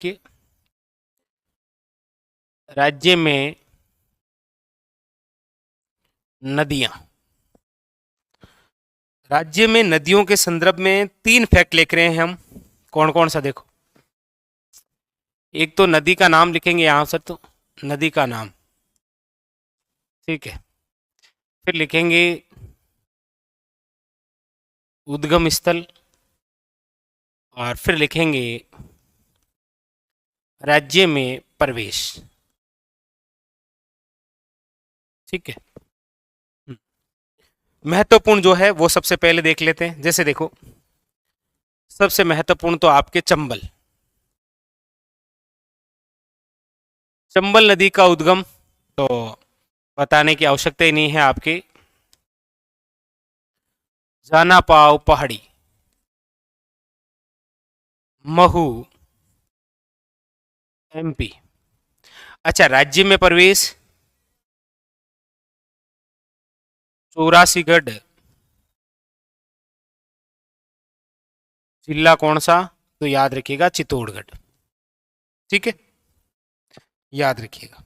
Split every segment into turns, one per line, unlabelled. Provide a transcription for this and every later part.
कि राज्य में नदियां, राज्य में नदियों के संदर्भ में 3 फैक्ट लिख रहे हैं हम। कौन कौन सा देखो। एक तो नदी का नाम लिखेंगे यहां से, तो नदी का नाम, ठीक है। फिर लिखेंगे उद्गम स्थल, और फिर लिखेंगे राज्य में प्रवेश, ठीक है। महत्वपूर्ण जो है वो सबसे पहले देख लेते हैं। जैसे देखो, सबसे महत्वपूर्ण तो आपके चंबल, चंबल नदी का उद्गम तो बताने की आवश्यकता ही नहीं है आपके। जाना पाव पहाड़ी, महू, एमपी। अच्छा, राज्य में प्रवेश चौरासीगढ़, जिला कौन सा, तो याद रखिएगा चित्तौड़गढ़, ठीक है, याद रखिएगा।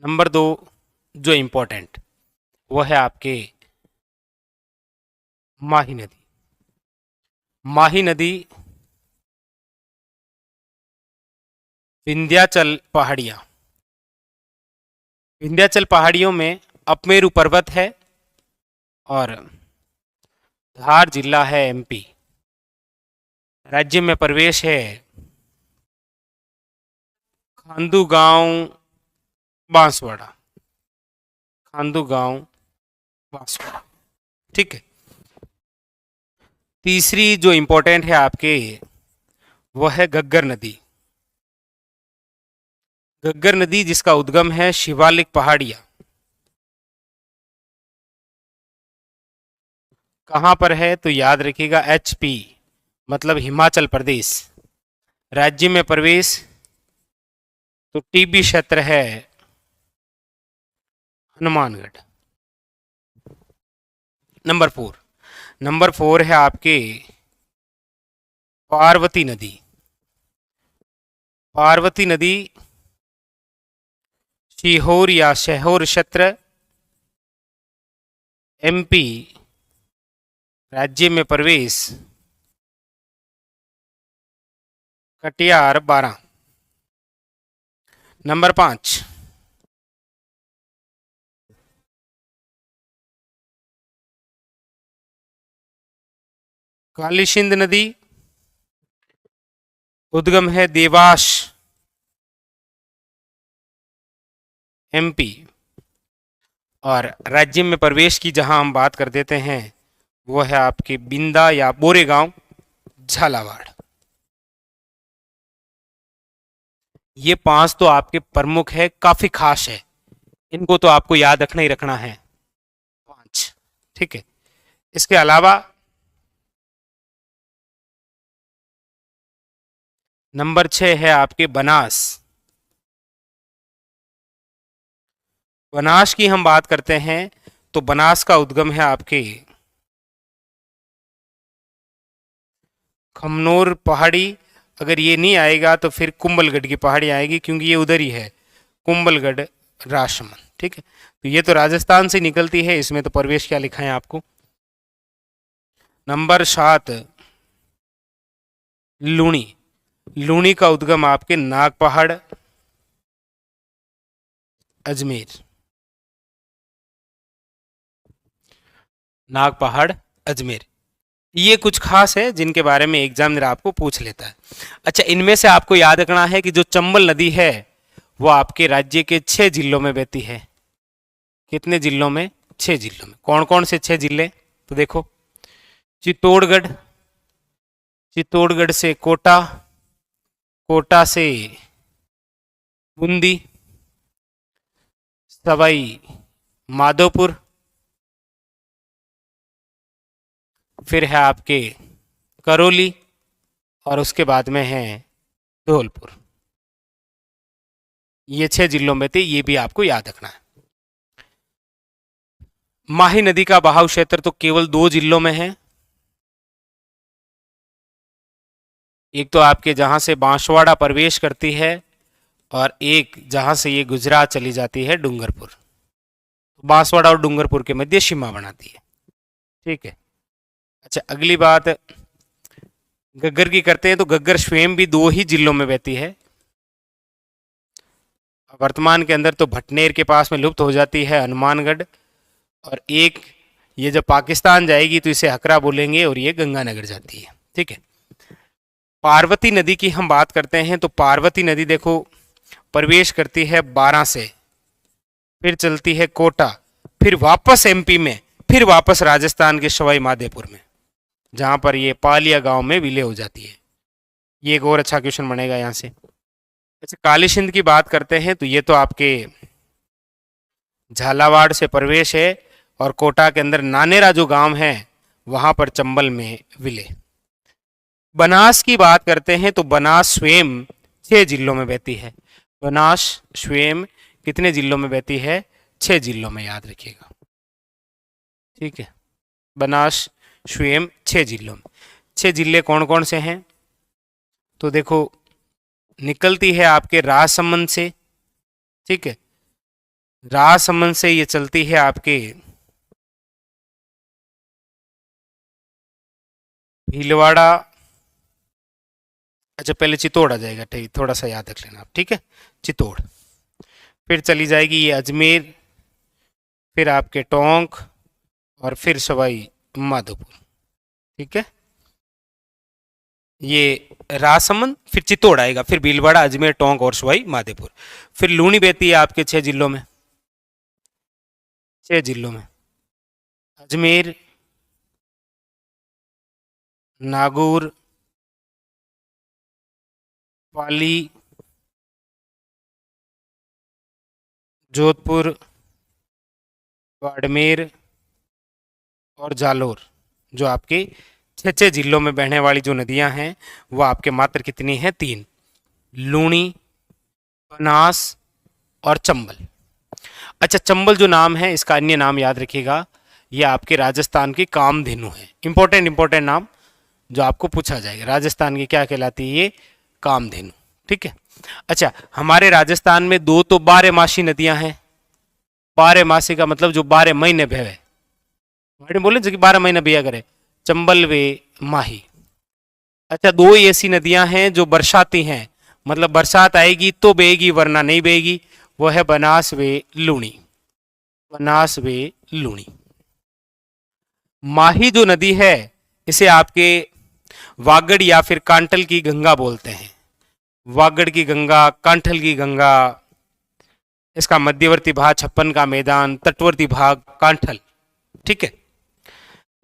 नंबर 2 जो इंपॉर्टेंट, वो है आपके माही नदी। माही नदी विंध्याचल पहाड़ियां, विंध्याचल पहाड़ियों में अपमेरु पर्वत है, और धार जिला है एमपी। राज्य में प्रवेश है खांदू गांव, बांसवाड़ा, खांदू गांव, बांसवाड़ा, ठीक है। तीसरी जो इंपॉर्टेंट है आपके, वह है घग्गर नदी। घग्गर नदी जिसका उद्गम है शिवालिक पहाड़ियां, कहां पर है, तो याद रखिएगा एचपी, मतलब हिमाचल प्रदेश। राज्य में प्रवेश तो टीबी क्षेत्र है हनुमानगढ़। नंबर 4 है आपके पार्वती नदी। पार्वती नदी सीहोर या शहर क्षेत्र एमपी। राज्य में प्रवेश कटियार 12। नंबर 5 काली सिंध नदी, उद्गम है देवास एमपी। और राज्य में प्रवेश की जहां हम बात कर देते हैं, वो है आपके बिंदा या बोरेगांव, झालावाड़। ये 5 तो आपके प्रमुख है, काफी खास है, इनको तो आपको याद रखना ही रखना है, 5, ठीक है। इसके अलावा नंबर 6 है आपके बनास। बनास की हम बात करते हैं तो बनास का उद्गम है आपके खमनोर पहाड़ी। अगर ये नहीं आएगा तो फिर कुंभलगढ़ की पहाड़ी आएगी, क्योंकि ये उधर ही है, कुंभलगढ़ राजसमंद, ठीक है। तो ये तो राजस्थान से निकलती है, इसमें तो प्रवेश क्या लिखा है आपको। नंबर 7 लूणी। लूणी का उद्गम आपके नाग पहाड़ अजमेर, नाग पहाड़ अजमेर। ये कुछ खास है जिनके बारे में एग्जामिनर आपको पूछ लेता है। अच्छा, इनमें से आपको याद रखना है कि जो चंबल नदी है वो आपके राज्य के 6 जिलों में बहती है। कितने जिलों में, 6 जिलों में। कौन कौन से 6 जिले, तो देखो, चित्तौड़गढ़, चित्तौड़गढ़ से कोटा, कोटा से बूंदी, सवाई माधोपुर, फिर है आपके करौली, और उसके बाद में है धौलपुर। ये 6 जिलों में थे, ये भी आपको याद रखना है। माही नदी का बहाव क्षेत्र तो केवल 2 जिलों में है, एक तो आपके जहां से बांसवाड़ा प्रवेश करती है और एक जहां से ये गुजरात चली जाती है डूंगरपुर। बांसवाड़ा और डूंगरपुर के मध्य सीमा बनाती है। ठीक है। अच्छा, अगली बात घग्गर की करते हैं तो घग्गर स्वयं भी दो ही जिलों में बहती है। वर्तमान के अंदर तो भटनेर के पास में लुप्त हो जाती है हनुमानगढ़, और एक ये जब पाकिस्तान जाएगी तो इसे हकरा बोलेंगे और ये गंगानगर जाती है। ठीक है। पार्वती नदी की हम बात करते हैं तो पार्वती नदी देखो प्रवेश करती है 12 से, फिर चलती है कोटा, फिर वापस एमपी में, फिर वापस राजस्थान के सवाई माधोपुर में, जहां पर ये पालिया गांव में विलय हो जाती है। ये एक और अच्छा क्वेश्चन बनेगा यहाँ से। अच्छा, काली सिंध की बात करते हैं तो ये तो आपके झालावाड़ से प्रवेश है और कोटा के अंदर नानेरा जो गांव है वहां पर चंबल में विलय। बनास की बात करते हैं तो बनास स्वयं 6 जिलों में बहती है। बनास स्वयं कितने जिलों में बहती है? 6 जिलों में, याद रखिएगा। ठीक है। बनास स्वयं 6 जिलों में। 6 जिले कौन कौन से हैं? तो देखो, निकलती है आपके राजसमंद से। ठीक है। राजसमंद से ये चलती है आपके भीलवाड़ा। अच्छा, पहले चित्तौड़ आ जाएगा, ठीक, थोड़ा सा याद रख लेना आप। ठीक है, चित्तौड़, फिर चली जाएगी ये अजमेर, फिर आपके टोंक, और फिर सवाई माधोपुर। ठीक है। ये राजसमंद, फिर चित्तौड़ आएगा, फिर भीलवाड़ा, अजमेर, टोंक और सवाई माधोपुर। फिर लूनी बहती है आपके 6 जिलों में। 6 जिलों में अजमेर, नागौर, पाली, जोधपुर, बाड़मेर और जालोर, जो आपके 6 जिलों में बहने वाली जो नदियां हैं वो आपके मात्र कितनी हैं? 3, लूनी, बनास और चंबल। अच्छा, चंबल जो नाम है इसका अन्य नाम याद रखिएगा, ये आपके राजस्थान की कामधेनु है। इंपॉर्टेंट नाम जो आपको पूछा जाएगा, राजस्थान की क्या कहलाती है? ये कामधेनु। ठीक है। अच्छा, हमारे राजस्थान में 2 तो 12 मासी नदियां हैं। 12 मासी का मतलब जो 12 महीने बहे, बोले जो कि 12 महीने बहा करे, चंबल वे माही। अच्छा, 2 ऐसी नदियां हैं जो बरसाती हैं, मतलब बरसात आएगी तो बहेगी वरना नहीं बहेगी, वो है बनास वे लूणी। बनास वे लूणी। माही जो नदी है इसे आपके वागड़ या फिर कांटल की गंगा बोलते हैं। वागड़ की गंगा, कांठल की गंगा, इसका मध्यवर्ती भाग छप्पन का मैदान, तटवर्ती भाग कांठल। ठीक है।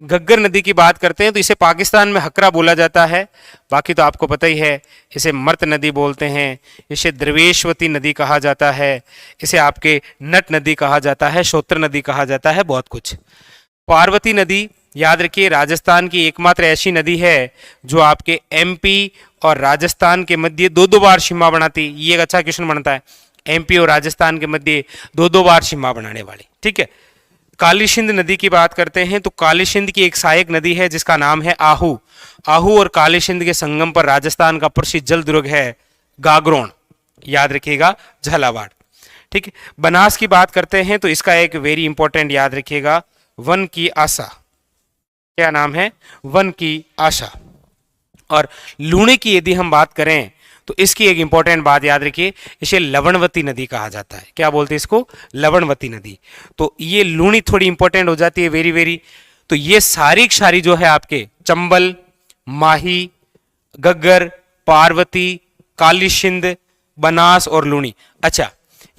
घग्गर नदी की बात करते हैं तो इसे पाकिस्तान में हकरा बोला जाता है, बाकी तो आपको पता ही है। इसे मर्त नदी बोलते हैं, इसे द्रवेशवती नदी कहा जाता है, इसे आपके नट नदी कहा जाता है, शोत्र नदी कहा जाता है, बहुत कुछ। पार्वती नदी याद रखिए राजस्थान की एकमात्र ऐसी नदी है जो आपके एमपी और राजस्थान के मध्य 2-2 बार सीमा बनाती। ये एक अच्छा क्वेश्चन बनता है, एमपी और राजस्थान के मध्य 2-2 बार सीमा बनाने वाली। ठीक है। काली सिंध नदी की बात करते हैं तो काली सिंध की एक सहायक नदी है जिसका नाम है आहू। आहू और काली सिंध के संगम पर राजस्थान का प्रसिद्ध जल दुर्ग है गागरोन, याद रखिएगा, झालावाड़। ठीक है। बनास की बात करते हैं तो इसका एक वेरी इंपॉर्टेंट याद रखिएगा, वन की आशा। क्या नाम है? वन की आशा। और लूणी की यदि हम बात करें तो इसकी एक इंपॉर्टेंट बात याद रखिए, इसे लवणवती नदी कहा जाता है। क्या बोलते हैं इसको? लवणवती नदी। तो ये लूणी थोड़ी इंपॉर्टेंट हो जाती है, वेरी वेरी। तो ये सारी जो है आपके चंबल, माही, घग्गर, पार्वती, काली सिंध, बनास और लूणी। अच्छा,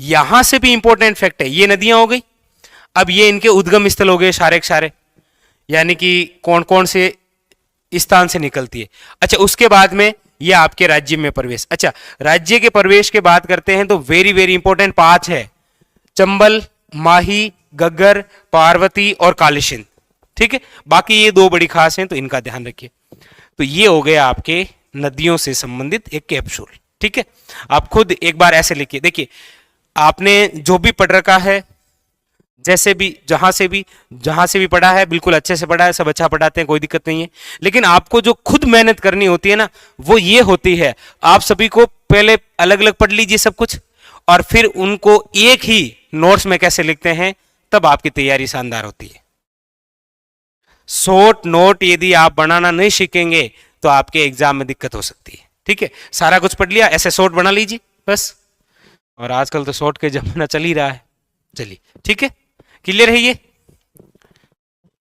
यहां से भी इंपॉर्टेंट फैक्ट है, ये नदियां हो गई। अब ये इनके उद्गम स्थल हो गए सारे के सारे, यानी कि कौन कौन से स्थान से निकलती है। अच्छा, उसके बाद में ये आपके राज्य में प्रवेश। अच्छा, राज्य के प्रवेश के बात करते हैं तो वेरी वेरी इंपॉर्टेंट 5 है, चंबल, माही, घग्गर, पार्वती और काली सिंध। ठीक है। बाकी ये 2 बड़ी खास हैं तो इनका ध्यान रखिए। तो ये हो गया आपके नदियों से संबंधित एक कैप्सूल। ठीक है। आप खुद एक बार ऐसे लिखिए, देखिए आपने जो भी पढ़ रखा है जैसे भी जहां से भी पढ़ा है बिल्कुल अच्छे से पढ़ा है, सब अच्छा पढ़ाते हैं, कोई दिक्कत नहीं है। लेकिन आपको जो खुद मेहनत करनी होती है ना, वो ये होती है, आप सभी को पहले अलग अलग पढ़ लीजिए सब कुछ, और फिर उनको एक ही नोट्स में कैसे लिखते हैं, तब आपकी तैयारी शानदार होती है। शॉर्ट नोट यदि आप बनाना नहीं सीखेंगे तो आपके एग्जाम में दिक्कत हो सकती है। ठीक है, सारा कुछ पढ़ लिया, ऐसे शॉर्ट बना लीजिए बस। और आजकल तो शॉर्ट के जमाना चल ही रहा है। चलिए ठीक है, क्लियर है ये?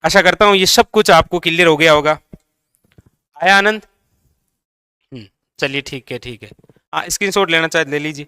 आशा करता हूं ये सब कुछ आपको क्लियर हो गया होगा। आया आनंद? चलिए ठीक है, ठीक है। हाँ, स्क्रीनशॉट लेना चाहे ले लीजिए।